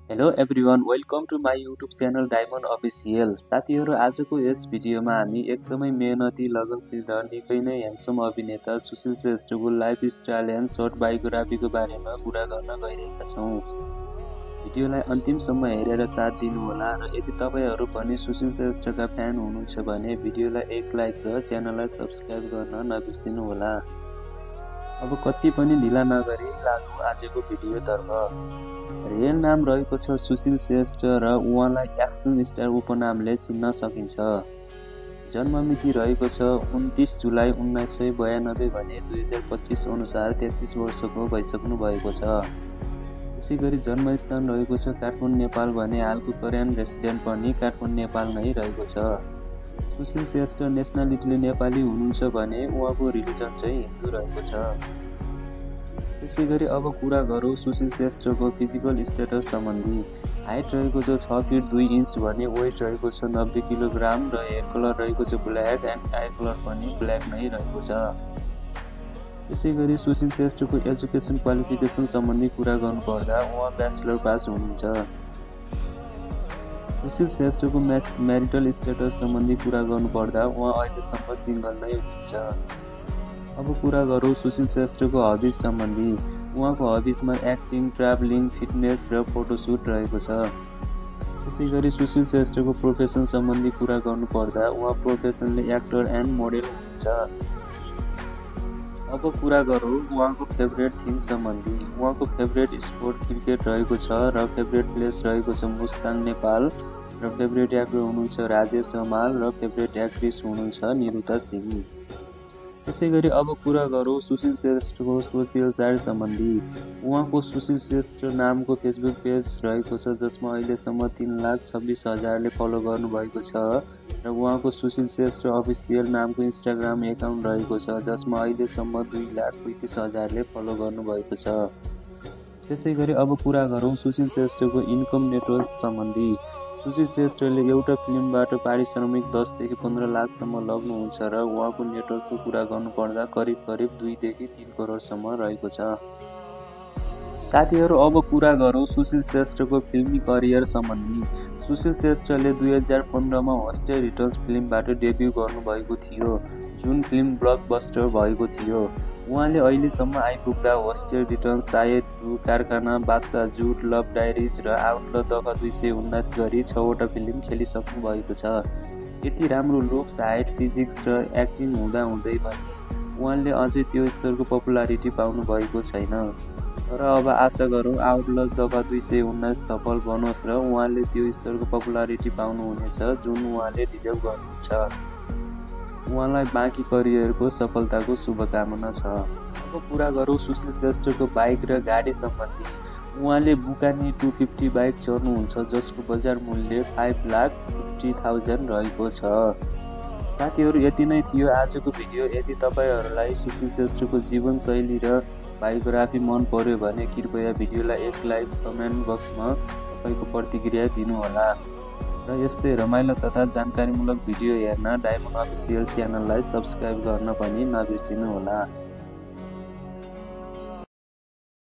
Hello everyone, welcome to my YouTube channel Diamond official. साथीहरू, आजको यस भिडियोमा हामी एकदमै मेहनती, लगनशील र निकै नै ह्यान्डसम अभिनेता सुशील श्रेष्ठको लाइफस्टाइल एन्ड सर्ट बायोग्राफीको बारेमा कुरा गर्न गइरहेका छौँ। भिडियोलाई अन्तिमसम्म हेरेर साथ दिनुहोला र यदि तपाईँहरू पनि सुशील श्रेष्ठका फ्यान हुनुहुन्छ भने भिडियोलाई एक लाइक र च्यानललाई सब्स्क्राइब गर्न नबिर्सिनुहोला। अब कति पनि ढिला नगरी लागौँ आजको भिडियोतर्फ। रियल नाम रहेको छ सुशील श्रेष्ठ र उहाँलाई एक्सन स्टार उपनामले चिन्न सकिन्छ। जन्ममिति रहेको छ 29 जुलाई 1992 भने 2025 अनुसार 33 वर्षको भइसक्नु भएको छ। त्यसैगरी जन्मस्थान रहेको छ काठमाडौँ नेपाल भने हालको करेन्ट रेसिडेन्ट पनि काठमाडौँ नेपाल नै रहेको छ। सुशील श्रेष्ठ नेसनालिटीले नेपाली हुनुहुन्छ भने उहाँको रिलिजन चाहिँ हिन्दू रहेको छ। त्यसैगरी अब कुरा गरौँ सुशील श्रेष्ठको फिजिकल स्ट्याटस सम्बन्धी। हाइट रहेको छ 6 फिट 2 इन्च भने वेट रहेको छ 90 किलोग्राम र हेयर कलर रहेको छ ब्ल्याक एन्ड आई कलर पनि ब्ल्याक नै रहेको छ। त्यसैगरी सुशील श्रेष्ठको एजुकेसन क्वालिफिकेसन सम्बन्धी कुरा गर्नुपर्दा उहाँ ब्याचलर पास हुनुहुन्छ। सुशील श्रेष्ठको म्यारिटल स्ट्याटस सम्बन्धी कुरा गर्नुपर्दा उहाँ अहिलेसम्म सिङ्गल नै हुनुहुन्छ। अब कुरा गरौँ सुशील श्रेष्ठको हबिज सम्बन्धी। उहाँको हबिजमा एक्टिङ, ट्राभलिङ, फिटनेस र फोटोसुट रहेको छ। त्यसैगरी सुशील श्रेष्ठको प्रोफेसन सम्बन्धी कुरा गर्नुपर्दा उहाँ प्रोफेसनले एक्टर एन्ड मोडेल हुनुहुन्छ। अब कुरा गरौँ उहाँको फेभरेट थिङ सम्बन्धी। उहाँको फेभरेट स्पोर्ट क्रिकेट रहेको छ र फेभरेट प्लेस रहेको छ मुस्ताङ नेपाल र फेभरेट एक्टर हुनुहुन्छ राजेश हमाल र फेभरेट एक्ट्रेस हुनुहुन्छ निरुता सिंह। त्यसैगरी अब कुरा गरौँ सुशील श्रेष्ठको सोसियल साइट सम्बन्धी। उहाँको सुशील श्रेष्ठ नामको फेसबुक पेज रहेको छ जसमा अहिलेसम्म 3,26,000ले फलो गर्नुभएको छ र उहाँको सुशील श्रेष्ठ अफिसियल नामको इन्स्टाग्राम एकाउन्ट रहेको छ जसमा अहिलेसम्म 2,35,000ले फलो गर्नुभएको छ। त्यसैगरी अब कुरा गरौँ सुशील श्रेष्ठको इन्कम नेटवर्क सम्बन्धी। सुशील श्रेष्ठले एउटा फिल्मबाट पारिश्रमिक 10 देखि 15 लाखसम्म लग्नुहुन्छ र उहाँको नेटवर्कको कुरा गर्नुपर्दा करिब 2 देखि 3 करोडसम्म रहेको छ। साथीहरू, अब कुरा गरौँ सुशील श्रेष्ठको फिल्मी करियर सम्बन्धी। सुशील श्रेष्ठले 2015मा हस्टेल रिटर्न्स फिल्मबाट डेब्यु गर्नुभएको थियो जुन फिल्म ब्लकबस्टर भएको थियो। उहाँले अहिलेसम्म आइपुग्दा हस्टेल रिटर्न्स, सायद 2, कारखाना, बादशाह जुट, लभ डायरिज र आउट दफा 219 गरी 6वटा फिल्म खेलिसक्नु भएको छ। यति राम्रो लुक्स, हाइट, फिजिक्स र एक्टिङ हुँदाहुँदै पनि उहाँले अझै त्यो स्तरको पपुलारिटी पाउनु भएको छैन। तर अब आशा गरौँ आउटलक दफा 219 सफल बनोस् र उहाँले त्यो स्तरको पपुलारिटी पाउनुहुनेछ जुन उहाँले डिजर्भ गर्नुहुन्छ। उहाँलाई बाँकी करियरको सफलताको शुभकामना छ। अब कुरा गरौँ सुशील श्रेष्ठको बाइक र गाडी सम्बन्धी। उहाँले बुकानी 250 बाइक चढ्नुहुन्छ जसको बजार मूल्य 5,50,000 रहेको छ। साथीहरू, यति नै थियो आजको भिडियो। यदि तपाईँहरूलाई सुशील श्रेष्ठको जीवनशैली र बायोग्राफी मन पर्यो भने कृपया भिडियोलाई एक लाइक, कमेन्ट बक्समा तपाईँको प्रतिक्रिया दिनुहोला र यस्तै रमाइलो तथा जानकारीमूलक भिडियो हेर्न डायमन्ड अफिसियल च्यानललाई सब्स्क्राइब गर्न पनि नबिर्सिनुहोला।